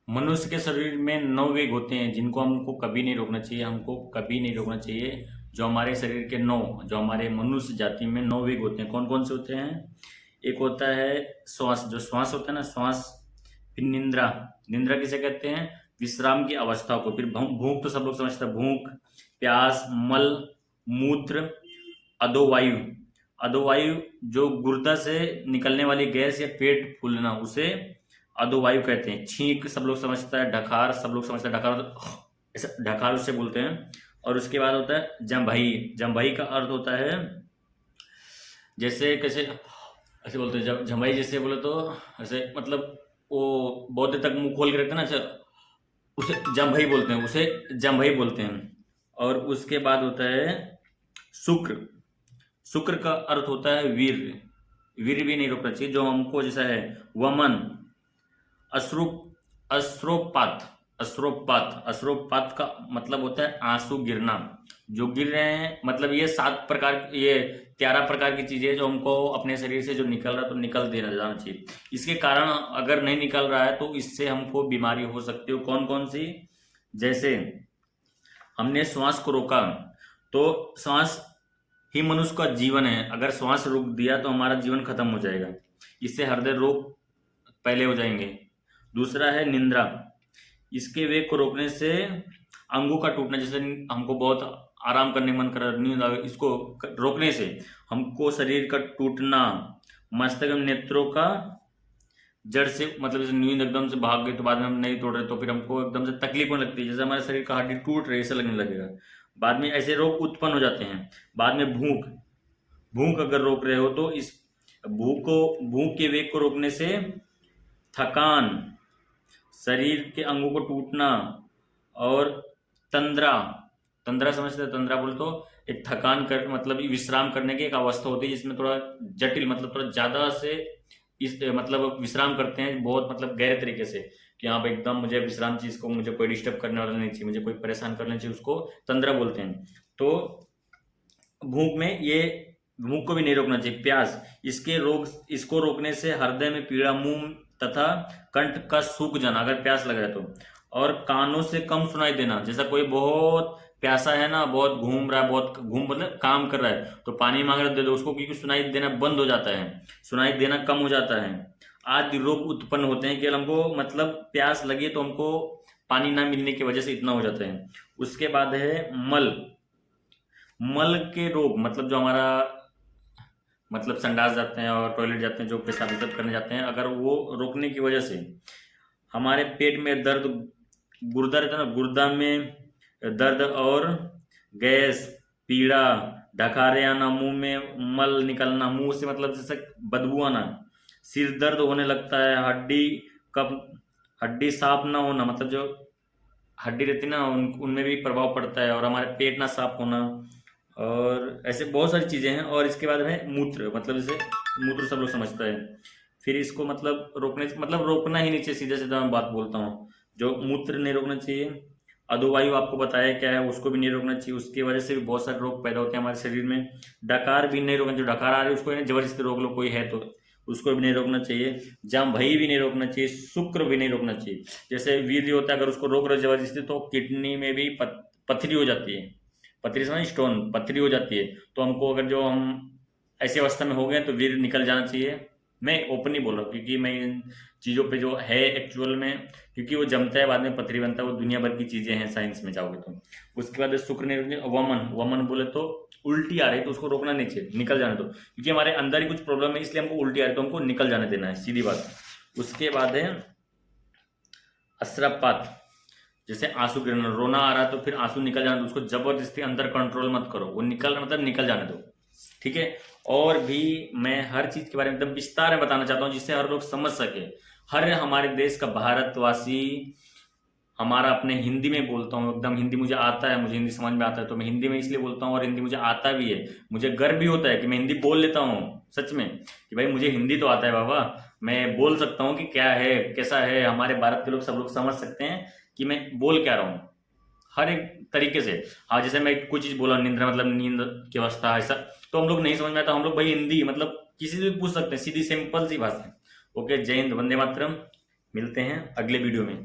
मनुष्य के शरीर में 9 वेग होते हैं जिनको हमको कभी नहीं रोकना चाहिए, हमको कभी नहीं रोकना चाहिए। जो हमारे शरीर के 9, जो हमारे मनुष्य जाति में 9 वेग होते हैं, कौन कौन से होते हैं? एक होता है श्वास, जो श्वास होता है ना, श्वास। फिर निंद्रा, निंद्रा किसे कहते हैं? विश्राम की अवस्था को। फिर भूख तो सब लोग समझते हैं, भूख, प्यास, मल, मूत्र, अधोवायु। अधोवायु जो गुर्दा से निकलने वाली गैस या पेट फूलना, उसे अधोवायु कहते हैं। छींक सब लोग समझता है, ढकार सब लोग समझते हैं, ढकार ऐसा ढकार उसे बोलते हैं। और उसके बाद होता है जम्भाई। जम्भाई का अर्थ होता है जैसे कैसे ऐसे बोलते हैं, जब जम्भाई जैसे बोले तो ऐसे मतलब वो बहुत देर तक मुंह खोल के रखते हैं ना, अच्छा उसे जम्भाई बोलते हैं, उसे जम्भाई बोलते हैं। और उसके बाद होता है शुक्र। शुक्र का अर्थ होता है वीर। वीर भी नहीं रोकना चाहिए, जो हमको जैसा है वमन, अश्रु, अश्रोपात। अश्रोपात, अश्रोपात का मतलब होता है आंसू गिरना। जो गिर रहे हैं मतलब ये 7 प्रकार, ये 11 प्रकार की चीजें जो हमको अपने शरीर से जो निकल रहा है तो निकल देना जाना चाहिए। इसके कारण अगर नहीं निकल रहा है तो इससे हमको बीमारी हो सकती है। कौन कौन सी? जैसे हमने श्वास को रोका तो श्वास ही मनुष्य का जीवन है। अगर श्वास रोक दिया तो हमारा जीवन खत्म हो जाएगा, इससे हृदय रोग पहले हो जाएंगे। दूसरा है निंद्रा। इसके वेग को रोकने से अंगों का टूटना, जैसे हमको बहुत आराम करने मन कर रहा है, नींद आ गई, इसको रोकने से हमको शरीर का टूटना, मस्तक एवं नेत्रों का जड़ से मतलब जैसे नींद एकदम से भाग गई तो बाद में हम नहीं तोड़ रहे तो फिर हमको एकदम से तकलीफ होने लगती है, जैसे हमारे शरीर का हड्डी टूट रही है ऐसा लगने लगेगा। बाद में ऐसे रोग उत्पन्न हो जाते हैं। बाद में भूख। भूख अगर रोक रहे हो तो इस भूख के वेग को रोकने से थकान, शरीर के अंगों को टूटना, और तंद्रा। तंद्रा समझते हैं? तंद्रा बोले तो एक थकान कर मतलब विश्राम करने की एक अवस्था होती है जिसमें थोड़ा जटिल मतलब थोड़ा ज्यादा से इस मतलब विश्राम करते हैं बहुत मतलब गहरे तरीके से, कि हाँ भाई एकदम मुझे विश्राम चाहिए, इसको मुझे कोई डिस्टर्ब करने वाला नहीं चाहिए, मुझे कोई परेशान करना चाहिए, उसको तंद्रा बोलते हैं। तो भूख में ये भूख को भी नहीं रोकना चाहिए। प्यास, इसको रोकने से हृदय में पीड़ा, मुंह तथा कंठ का सूख जाना अगर प्यास लग रहा है तो। और कानों से कम सुनाई देना, जैसा कोई बहुत प्यासा है ना, बहुत घूम रहा है, बहुत घूम मतलब काम कर रहा है तो पानी मांग रहा है दे दो उसको, क्योंकि सुनाई देना बंद हो जाता है, सुनाई देना कम हो जाता है। आदि रोग उत्पन्न होते हैं केवल हमको मतलब प्यास लगी तो हमको पानी ना मिलने की वजह से इतना हो जाता है। उसके बाद है मल। मल के रोग मतलब जो हमारा मतलब संडास जाते हैं और टॉयलेट जाते हैं, जो पेशाब विसर्जन करने जाते हैं, अगर वो रोकने की वजह से हमारे पेट में दर्द, गुर्दा रहता है ना, गुर्दा में दर्द और गैस, पीड़ा, ढकारे आना, मुंह में मल निकलना, मुंह से मतलब जैसे बदबू आना, सिर दर्द होने लगता है, हड्डी साफ ना होना, मतलब जो हड्डी रहती है ना उनमें भी प्रभाव पड़ता है, और हमारे पेट ना साफ होना, और ऐसे बहुत सारी चीजें हैं। और इसके बाद है मूत्र, मतलब जैसे मूत्र सब लोग समझता है। फिर इसको मतलब रोकना ही नहीं चाहिए, सीधे सीधा मैं बात बोलता हूँ। जो मूत्र नहीं रोकना चाहिए। अधोवायु आपको बताया क्या है, उसको भी नहीं रोकना चाहिए, उसकी वजह से भी बहुत सारे रोग पैदा होते हैं हमारे शरीर में। डकार भी नहीं रोकना चाहिए, डकार आ रही है उसको जबरदस्ती रोक लो, कोई है तो उसको भी नहीं रोकना चाहिए। जामभई भी नहीं रोकना चाहिए, शुक्र भी नहीं रोकना चाहिए। जैसे वीर्य होता है, अगर उसको रोक रहे जबरदस्ती तो किडनी में भी पथरी हो जाती है। पथरी समझ, स्टोन, पथरी हो जाती है। तो हमको अगर जो हम ऐसी अवस्था में हो गए तो वीर्य निकल जाना चाहिए। मैं ओपन ही बोल रहा हूँ क्योंकि मैं इन चीज़ों पे जो है एक्चुअल में, क्योंकि वो जमता है बाद में पथरी बनता है, वो दुनिया भर की चीज़ें हैं साइंस में जाओगे तो। उसके बाद शुक्र नहीं, वमन, वमन बोले तो उल्टी आ रही है तो उसको रोकना नहीं चाहिए, निकल जाने दो, क्योंकि हमारे अंदर ही कुछ प्रॉब्लम है इसलिए हमको उल्टी आ रही है तो हमको निकल जाने देना है, सीधी बात। उसके बाद है अश्रपात, जैसे आंसू गिरना, रोना आ रहा है तो फिर आंसू निकल जाने दो, उसको जबरदस्ती अंदर कंट्रोल मत करो, वो निकल मतलब निकल जाने दो, ठीक है। और भी मैं हर चीज के बारे में एकदम विस्तार में बताना चाहता हूँ जिससे हर लोग समझ सके। हर हमारे देश का भारतवासी हमारा अपने हिंदी में बोलता हूँ, एकदम हिंदी मुझे आता है, मुझे हिंदी समझ में आता है तो मैं हिंदी में इसलिए बोलता हूँ, और हिंदी मुझे आता भी है, मुझे गर्व भी होता है कि मैं हिंदी बोल लेता हूँ सच में, कि भाई मुझे हिंदी तो आता है बाबा, मैं बोल सकता हूँ कि क्या है कैसा है। हमारे भारत के लोग सब लोग समझ सकते हैं कि मैं बोल क्या रहा हूँ हर एक तरीके से। हाँ जैसे मैं कुछ चीज बोला निंद्रा मतलब नींद की अवस्था ऐसा, तो हम लोग नहीं समझ में आता, हम लोग भाई हिंदी मतलब किसी से भी पूछ सकते हैं, सीधी सिंपल सी भाषा। ओके, जय हिंद, वंदे मातरम। मिलते हैं अगले वीडियो में।